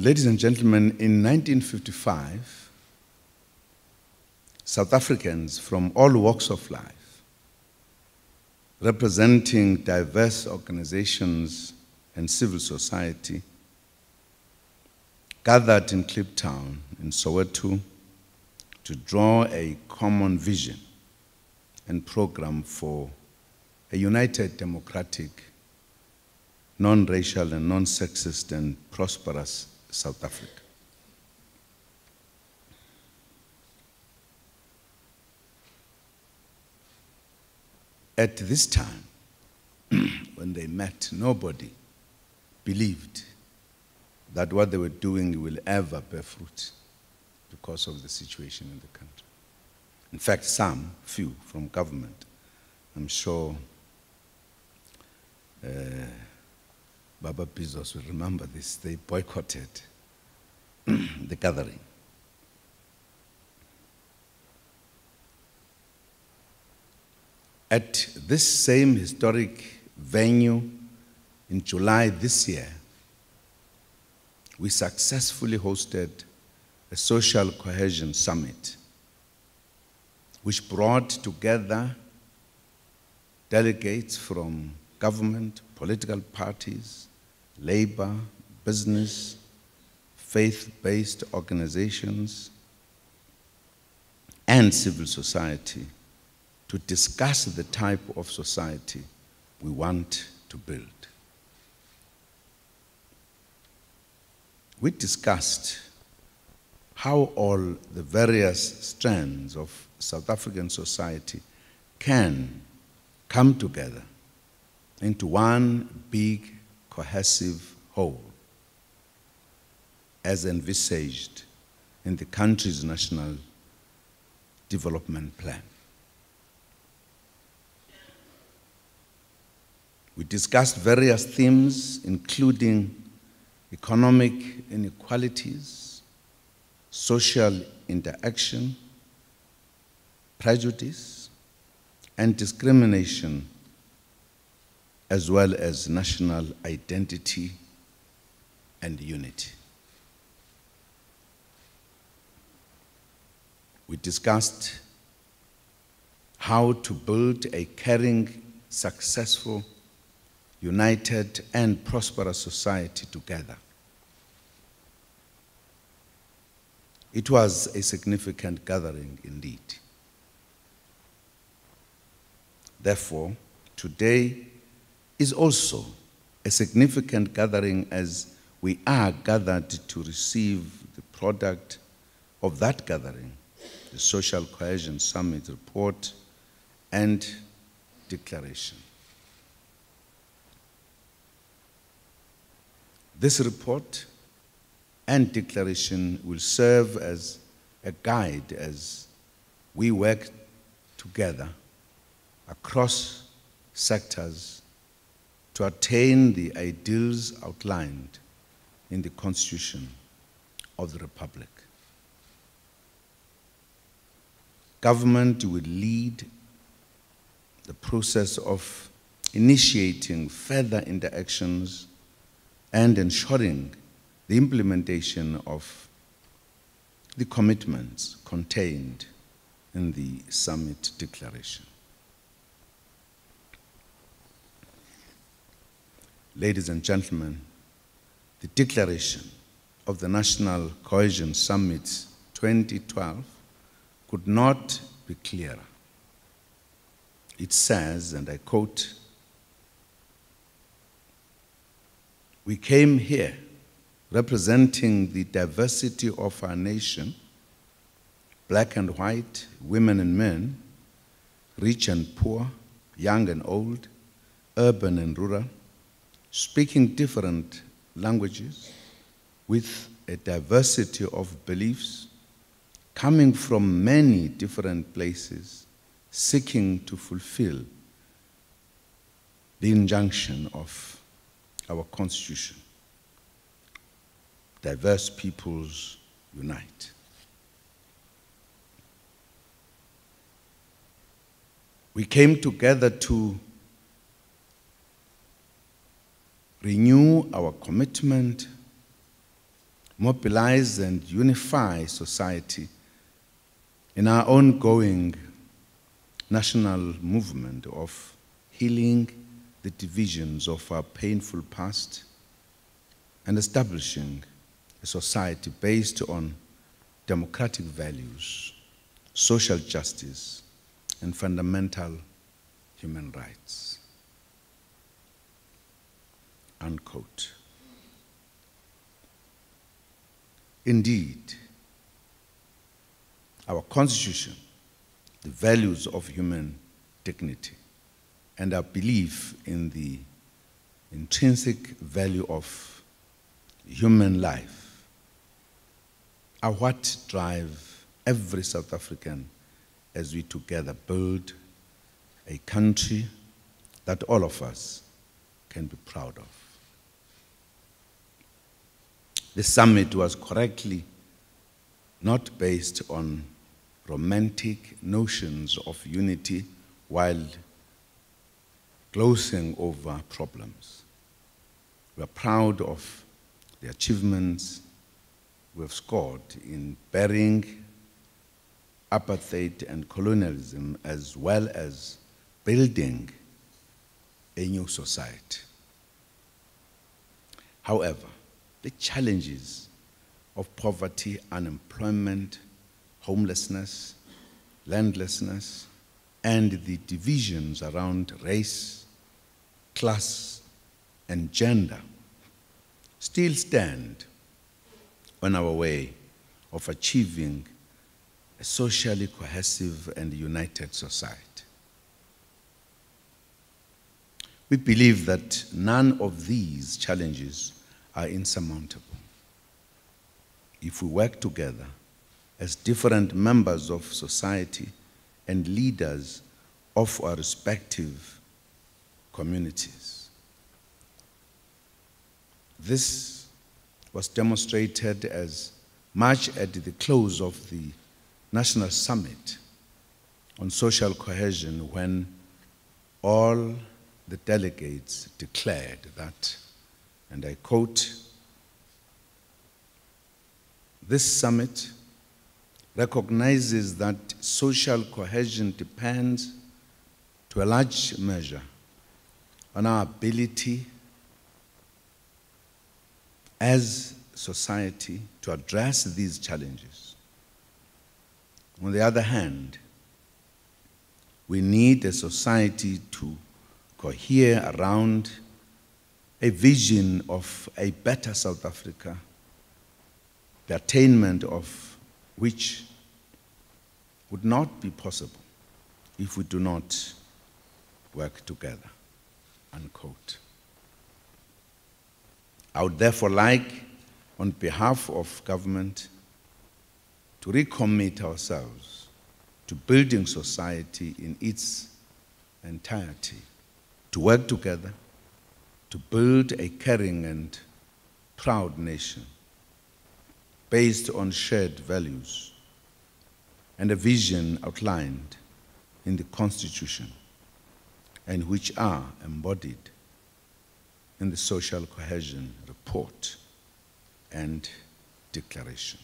Ladies and gentlemen, in 1955, South Africans from all walks of life, representing diverse organizations and civil society, gathered in Kliptown in Soweto to draw a common vision and program for a united, democratic, non-racial and non-sexist and prosperous South Africa. At this time, when they met, nobody believed that what they were doing will ever bear fruit because of the situation in the country. In fact, few from government, I'm sure Baba Bezos will remember this, they boycotted the gathering. At this same historic venue in July this year, we successfully hosted a social cohesion summit, which brought together delegates from government, political parties, labor, business, faith-based organizations, and civil society to discuss the type of society we want to build. We discussed how all the various strands of South African society can come together into one big, cohesive whole, as envisaged in the country's national development plan. We discussed various themes, including economic inequalities, social interaction, prejudice, and discrimination, as well as national identity and unity. We discussed how to build a caring, successful, united, and prosperous society together. It was a significant gathering indeed. Therefore, today is also a significant gathering as we are gathered to receive the product of that gathering, the Social Cohesion Summit report and declaration. This report and declaration will serve as a guide as we work together across sectors to attain the ideals outlined in the Constitution of the Republic. Government will lead the process of initiating further interactions and ensuring the implementation of the commitments contained in the summit declaration. Ladies and gentlemen, the declaration of the National Cohesion Summit 2012 could not be clearer. It says, and I quote, "We came here representing the diversity of our nation, black and white, women and men, rich and poor, young and old, urban and rural, speaking different languages, with a diversity of beliefs, coming from many different places, seeking to fulfill the injunction of our Constitution. Diverse peoples unite." We came together to renew our commitment mobilize and unify society in our ongoing national movement of healing the divisions of our painful past and establishing a society based on democratic values, social justice, and fundamental human rights. Unquote. Indeed, our Constitution, the values of human dignity, and our belief in the intrinsic value of human life are what drive every South African as we together build a country that all of us can be proud of. The summit was correctly not based on romantic notions of unity while glossing over problems. We are proud of the achievements we have scored in burying apartheid and colonialism, as well as building a new society. However, the challenges of poverty, unemployment, homelessness, landlessness, and the divisions around race, class, and gender still stand on our way of achieving a socially cohesive and united society. We believe that none of these challenges are insurmountable if we work together as different members of society and leaders of our respective communities. This was demonstrated as much at the close of the National Summit on Social Cohesion, when all the delegates declared that, and I quote, "This summit recognizes that social cohesion depends to a large measure on our ability as society to address these challenges. On the other hand, we need a society to cohere around a vision of a better South Africa, the attainment of which would not be possible if we do not work together." Unquote. I would therefore like, on behalf of government, to recommit ourselves to building society in its entirety, to work together, to build a caring and proud nation based on shared values and a vision outlined in the Constitution and which are embodied in the Social Cohesion Report and Declaration.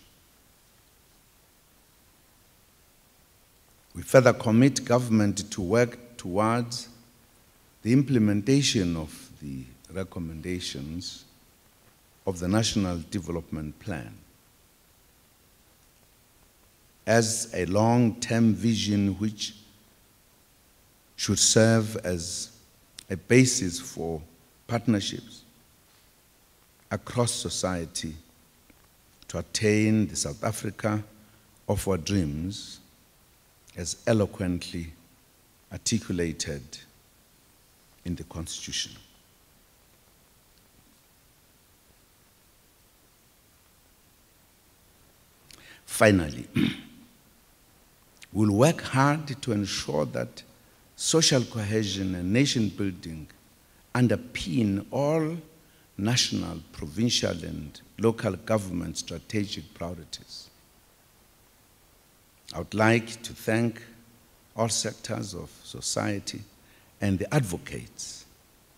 We further commit government to work towards the implementation of the recommendations of the National Development Plan as a long-term vision which should serve as a basis for partnerships across society to attain the South Africa of our dreams, as eloquently articulated in the Constitution. Finally, we'll work hard to ensure that social cohesion and nation building underpin all national, provincial, and local government strategic priorities. I would like to thank all sectors of society and the advocates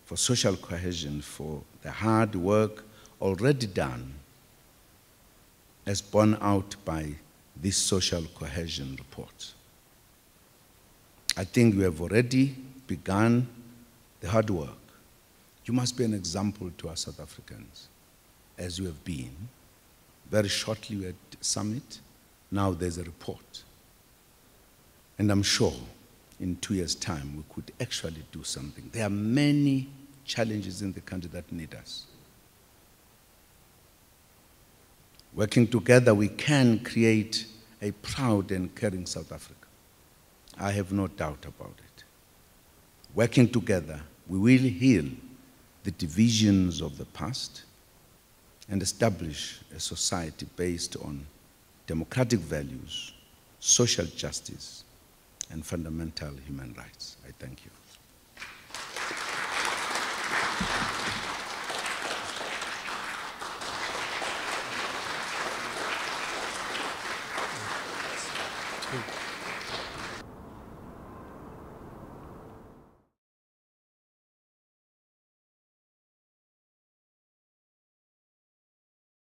for social cohesion for the hard work already done as borne out by this social cohesion report. I think we have already begun the hard work. You must be an example to us South Africans, as you have been. Very shortly we had a summit, now there's a report. And I'm sure in 2 years' time we could actually do something. There are many challenges in the country that need us. Working together, we can create a proud and caring South Africa. I have no doubt about it. Working together, we will heal the divisions of the past and establish a society based on democratic values, social justice, and fundamental human rights. I thank you.